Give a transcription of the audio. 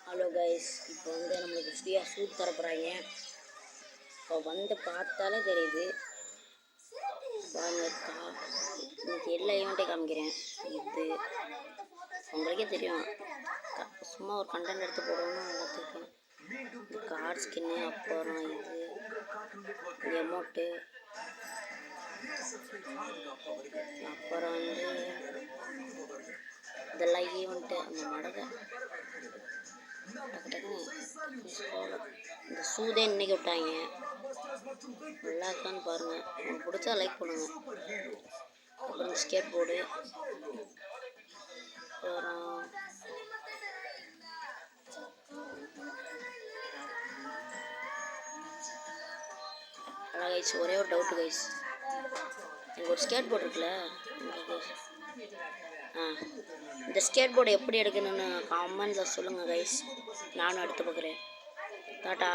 Hello guys, இப்போ நம்மளுக்கு ஃப்ரீயாக சூட் தர போகிறாங்க. இப்போ பார்த்தாலே தெரியுது. இன்னைக்கு எல்லா ஈவெண்ட்டையும் காமிக்கிறேன். இது உங்களுக்கே தெரியும். சும்மா ஒரு கண்டென்ட் எடுத்து போடணும்னு எல்லாத்துக்கும் இந்த கார்ட் ஸ்கின்னு, அப்புறம் இது எமௌண்ட்டு, அப்புறம் இதெல்லாம் ஈவெண்ட்டு. அந்த மடகை டக்கு டக்குன்னு இந்த சூதே இன்னைக்கு விட்டாங்க. நல்லா இருக்கான்னு பாருங்கள். உங்களுக்கு பிடிச்சா லைக் பண்ணுங்கள். அப்புறம் ஸ்கேட் போர்டு, அப்புறம் அதான் கைஸ், ஒரே ஒரு டவுட்டு கைஸ். எனக்கு ஒரு ஸ்கேட் போர்டு இருக்குல்ல, இந்த ஸ்கேட் போர்டு எப்படி எடுக்கணும்னு கமெண்ட்ல சொல்லுங்கள் கைஸ். நானும் எடுத்து பார்க்குறேன். டாட்டா.